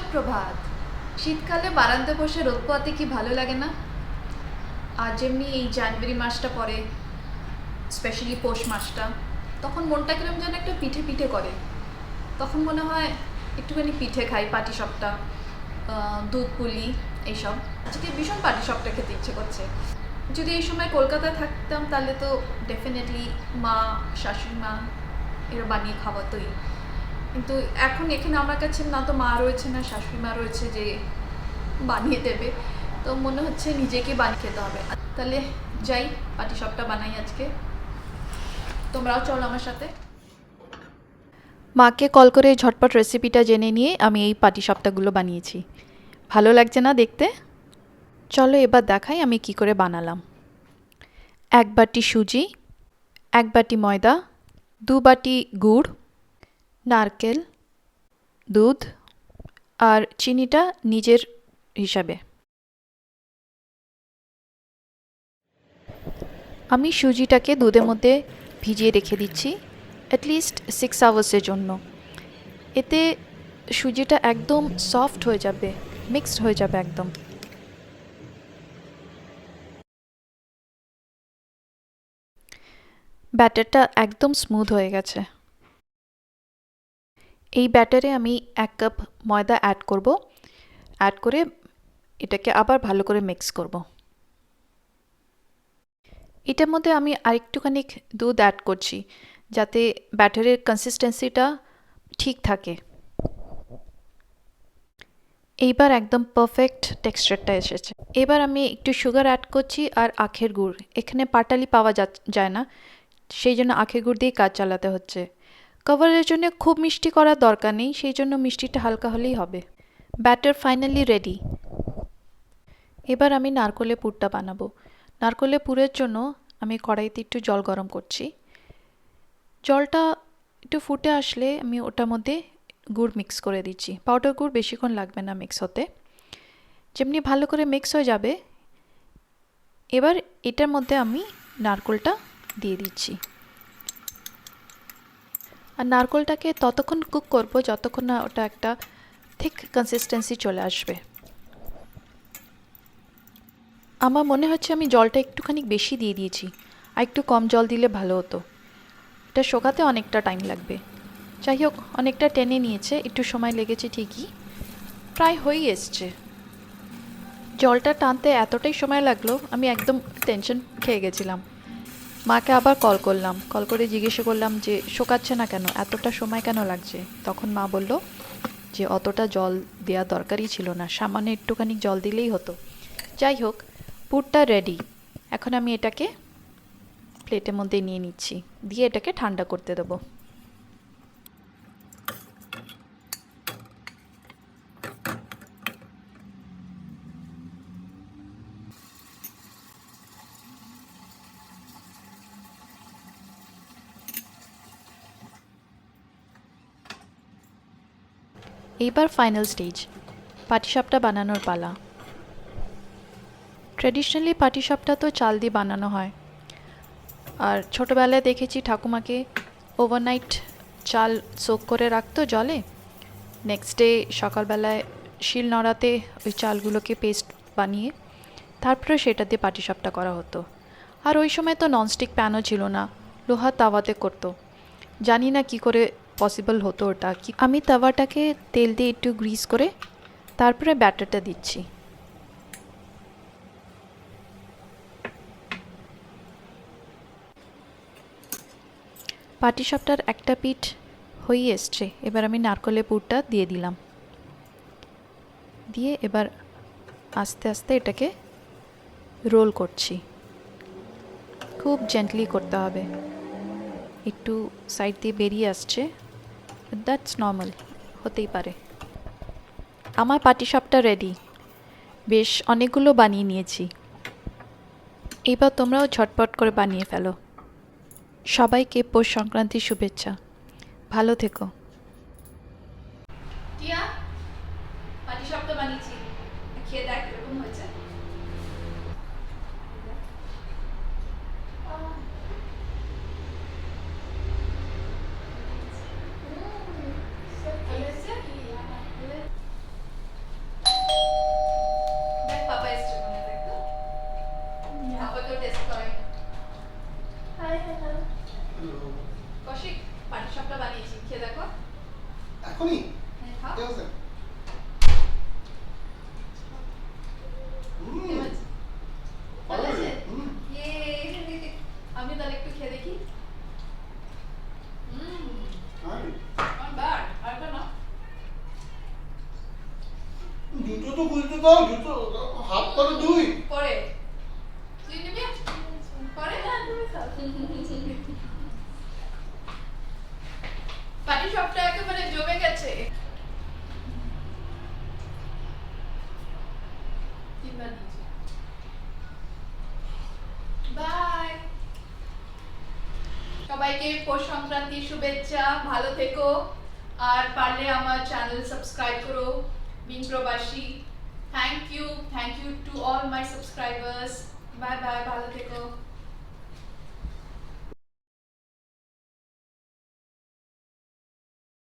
সুপ্রভাত। শীতকালে বারান্দা বসে রোদ পোয়াতে কি ভালো লাগে না? আর যেমনি এই জানুয়ারি মাসটা পরে, স্পেশালি পৌষ মাসটা, তখন মনটা কিরম যেন একটা পিঠে পিঠে করে। তখন মনে হয় একটুখানি পিঠে খাই, পাটিসাপটা, দুধ পুলি, এইসব। আজকে ভীষণ পাটিসাপটা খেতে ইচ্ছে করছে। যদি এই সময় কলকাতায় থাকতাম তাহলে তো ডেফিনেটলি মা, শাশুড়ি মা এরা বানিয়ে খাওয়াতোই। কিন্তু এখন এখানে আমার কাছে না তো মা রয়েছে না শাশুড়ি মা রয়েছে যে বানিয়ে দেবে, তো মনে হচ্ছে নিজেকে বানিয়ে খেতে হবে। তাহলে যাই, পাটিসাপটা বানাই আজকে। তোমরাও চলো আমার সাথে। মাকে কল করে ঝটপট রেসিপিটা জেনে নিয়ে আমি এই পাটিসাপটাগুলো বানিয়েছি। ভালো লাগছে না দেখতে? চলো এবার দেখাই আমি কি করে বানালাম। 1 বাটি সুজি, 1 বাটি ময়দা, 2 বাটি গুড়, নারকেল, দুধ আর চিনিটা নিজের হিসাবে। আমি সুজিটাকে দুধের মধ্যে ভিজিয়ে রেখে দিচ্ছি অ্যাটলিস্ট 6 আওয়ার্সের জন্য। এতে সুজিটা একদম সফট হয়ে যাবে, মিক্সড হয়ে যাবে একদম। ব্যাটারটা একদম স্মুথ হয়ে গেছে। এই ব্যাটারে আমি 1 কাপ ময়দা অ্যাড করব। অ্যাড করে এটাকে আবার ভালো করে মিক্স করব। এটার মধ্যে আমি আরেকটুখানি দুধ অ্যাড করছি যাতে ব্যাটারের কনসিস্টেন্সিটা ঠিক থাকে। এইবার একদম পারফেক্ট টেক্সচারটা এসেছে। এবার আমি একটু সুগার অ্যাড করছি আর আখের গুড়। এখানে পাটালি পাওয়া যায় না, সেই জন্য আখের গুড় দিয়ে কাজ চালাতে হচ্ছে। কভারের জন্য খুব মিষ্টি করার দরকার নেই, সেই জন্য মিষ্টিটা হালকা হলেই হবে। Batter finally ready. এবার আমি নারকেলের পুরটা বানাবো। নারকেলের পুরের জন্য আমি কড়াইতে একটু জল গরম করছি। জলটা একটু ফুটে আসলে আমি ওটার মধ্যে গুড় মিক্স করে দিচ্ছি। পাউডার গুড় বেশিক্ষণ লাগবে না মিক্স হতে। যেমনি ভালো করে মিক্স হয়ে যাবে, এবার এটার মধ্যে আমি নারকেলটা দিয়ে দিচ্ছি। আর নারকেলটাকে ততক্ষণ কুক করব যতক্ষণ না ওটা একটা থিক কনসিস্টেন্সি চলে আসবে। আমার মনে হচ্ছে আমি জলটা একটুখানি বেশি দিয়ে দিয়েছি, আর একটু কম জল দিলে ভালো হতো। এটা শোকাতে অনেকটা টাইম লাগবে। যাই হোক, অনেকটা টেনে নিয়েছে, একটু সময় লেগেছে ঠিকই, প্রায় হয়েই এসছে। জলটা টানতে এতটাই সময় লাগলো আমি একদম টেনশন খেয়ে গেছিলাম। মাকে আবার কল করে জিজ্ঞেস করলাম যে শোকাচ্ছে না কেন, এতটা সময় কেন লাগছে। তখন মা বলল যে অতটা জল দেওয়া দরকারই ছিল না, সামান্য একটুখানি জল দিলেই হতো। যাই হোক, পুরটা রেডি। এখন আমি এটাকে প্লেটের মধ্যে নিয়ে নিচ্ছি, দিয়ে এটাকে ঠান্ডা করতে দেবো। এইবার ফাইনাল স্টেজ, পাটিসাপটা বানানোর পালা। ট্র্যাডিশনালি পাটিসাপটা তো চাল দিয়ে বানানো হয়, আর ছোটোবেলায় দেখেছি ঠাকুমাকে ওভারনাইট চাল সোক করে রাখতো জলে। নেক্সট ডে সকালবেলায় শিল নোড়াতে ওই চালগুলোকে পেস্ট বানিয়ে তারপরে সেটা দিয়ে পাটিসাপটা করা হতো। আর ওই সময় তো ননস্টিক প্যানও ছিল না, লোহার তাওয়াতে করতো। জানি না কি করে পসিবল হতো ওটা। আমি তাওয়াটাকে তেল দিয়ে একটু গ্রিস করে তারপরে ব্যাটারটা দিচ্ছি। পাটিসাপটার একটা পিঠ হয়ে এসছে। এবার আমি নারকেলের পুরটা দিয়ে দিলাম, দিয়ে এবার আস্তে আস্তে এটাকে রোল করছি। খুব জেন্টলি করতে হবে, একটু সাইড দিয়ে বেরিয়ে আসছে, দ্যাটস নর্মাল, হতেই পারে। আমার পাটিসাপটা রেডি। বেশ অনেকগুলো বানিয়ে নিয়েছি। এবার তোমরাও ঝটপট করে বানিয়ে ফেলো। সবাইকে পৌষ সংক্রান্তির শুভেচ্ছা। ভালো থেকো। টিয়া, পাটিসাপটা বানিয়েছি, খেয়ে দেখ এরকম হয়েছে। এখনই খাও। ঠিক আছে ভালো আছে? আমি তাহলে একটু খেয়ে দেখি। Not bad. আরেকটা নাও। জুতো তো খুলতে দাও, জুতো হাত করে দুই পরে তুই নিবি? পরে তুমি খাও। পাটিসাপটা একেবারে জমে গেছে। তিনবার দিয়েছি। বাই। সবাইকে পৌষ সংক্রান্তির শুভেচ্ছা, ভালো থেকো আর পারলে আমার চ্যানেল সাবস্ক্রাইব করো being Probashi. Thank you to all my subscribers. Bye bye, ভালো থেকো।